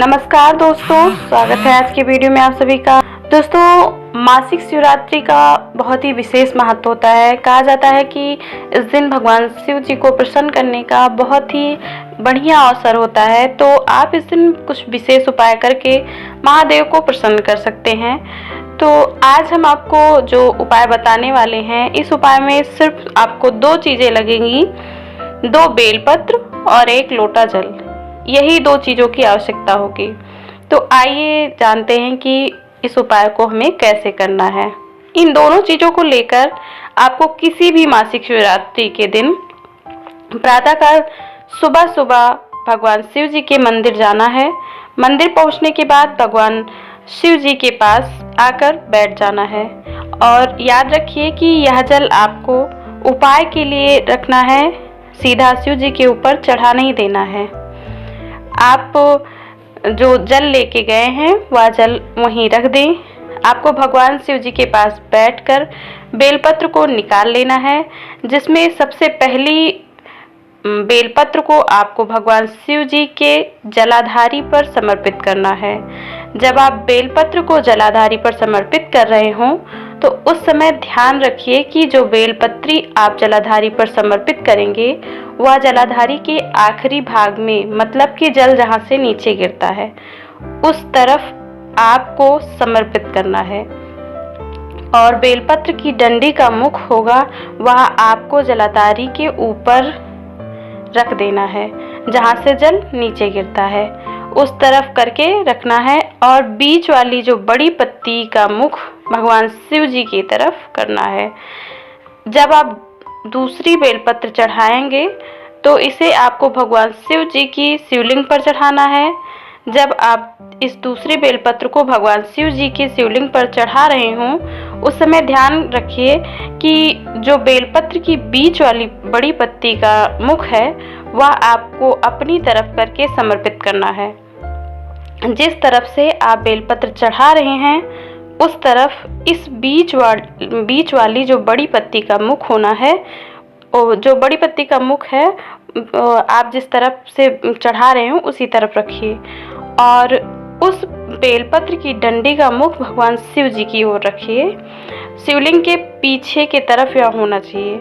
नमस्कार दोस्तों, स्वागत है आज के वीडियो में आप सभी का। दोस्तों, मासिक शिवरात्रि का बहुत ही विशेष महत्व होता है। कहा जाता है कि इस दिन भगवान शिव जी को प्रसन्न करने का बहुत ही बढ़िया अवसर होता है। तो आप इस दिन कुछ विशेष उपाय करके महादेव को प्रसन्न कर सकते हैं। तो आज हम आपको जो उपाय बताने वाले हैं, इस उपाय में सिर्फ आपको 2 चीज़ें लगेंगी, 2 बेलपत्र और 1 लोटा जल। यही 2 चीज़ों की आवश्यकता होगी। तो आइए जानते हैं कि इस उपाय को हमें कैसे करना है। इन दोनों चीज़ों को लेकर आपको किसी भी मासिक शिवरात्रि के दिन प्रातःकाल सुबह सुबह भगवान शिव जी के मंदिर जाना है। मंदिर पहुंचने के बाद भगवान शिव जी के पास आकर बैठ जाना है और याद रखिए कि यह जल आपको उपाय के लिए रखना है, सीधा शिव जी के ऊपर चढ़ा नहीं देना है। आप जो जल लेके गए हैं वह जल वहीं रख दें। आपको भगवान शिव जी के पास बैठकर बेलपत्र को निकाल लेना है, जिसमें सबसे पहली बेलपत्र को आपको भगवान शिव जी के जलाधारी पर समर्पित करना है। जब आप बेलपत्र को जलाधारी पर समर्पित कर रहे हों तो उस समय ध्यान रखिए कि जो बेलपत्री आप जलाधारी पर समर्पित करेंगे वह जलाधारी के आखिरी भाग में, मतलब कि जल जहाँ से नीचे गिरता है, उस तरफ आपको समर्पित करना है। और बेलपत्र की डंडी का मुख होगा वह आपको जलाधारी के ऊपर रख देना है, जहाँ से जल नीचे गिरता है उस तरफ करके रखना है। और बीच वाली जो बड़ी पत्ती का मुख भगवान शिव जी की तरफ करना है। जब आप दूसरी बेलपत्र चढ़ाएंगे तो इसे आपको भगवान शिव जी की शिवलिंग पर चढ़ाना है। जब आप इस दूसरी बेलपत्र को भगवान शिव जी के शिवलिंग पर चढ़ा रहे हों उस समय ध्यान रखिए कि जो बेलपत्र की बीच वाली बड़ी पत्ती का मुख है वह आपको अपनी तरफ करके समर्पित करना है। जिस तरफ से आप बेलपत्र चढ़ा रहे हैं उस तरफ इस बीच वाली जो बड़ी पत्ती का मुख होना है, जो बड़ी पत्ती का मुख है आप जिस तरफ से चढ़ा रहे हो उसी तरफ रखिए और उस बेलपत्र की डंडी का मुख भगवान शिव जी की ओर रखिए। शिवलिंग के पीछे की तरफ यह होना चाहिए।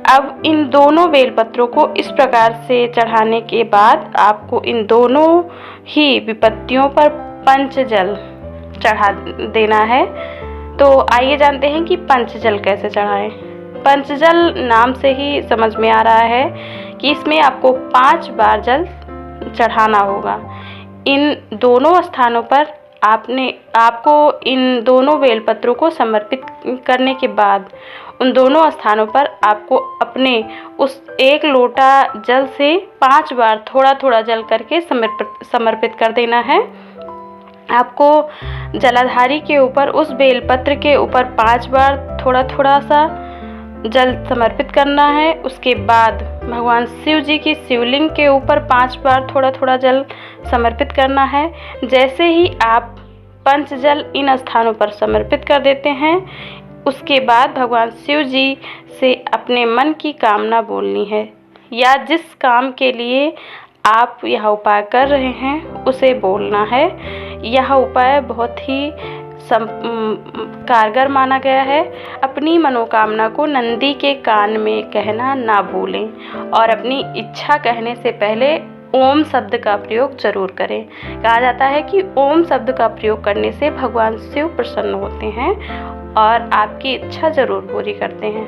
अब इन दोनों बेलपत्रों को इस प्रकार से चढ़ाने के बाद आपको इन दोनों ही विपत्तियों पर पंचजल चढ़ा देना है। तो आइए जानते हैं कि पंचजल कैसे चढ़ाएं। पंचजल नाम से ही समझ में आ रहा है कि इसमें आपको 5 बार जल चढ़ाना होगा। इन दोनों स्थानों पर आपको इन दोनों बेलपत्रों को समर्पित करने के बाद उन दोनों स्थानों पर आपको अपने उस 1 लोटा जल से 5 बार थोड़ा थोड़ा जल करके समर्पित कर देना है। आपको जलाधारी के ऊपर उस बेलपत्र के ऊपर 5 बार थोड़ा थोड़ा सा जल समर्पित करना है। उसके बाद भगवान शिव जी की शिवलिंग के ऊपर 5 बार थोड़ा थोड़ा जल समर्पित करना है। जैसे ही आप पंचजल इन स्थानों पर समर्पित कर देते हैं उसके बाद भगवान शिव जी से अपने मन की कामना बोलनी है या जिस काम के लिए आप यह उपाय कर रहे हैं उसे बोलना है। यह उपाय बहुत ही कारगर माना गया है। अपनी मनोकामना को नंदी के कान में कहना ना भूलें और अपनी इच्छा कहने से पहले ओम शब्द का प्रयोग जरूर करें। कहा जाता है कि ओम शब्द का प्रयोग करने से भगवान शिव प्रसन्न होते हैं और आपकी इच्छा जरूर पूरी करते हैं।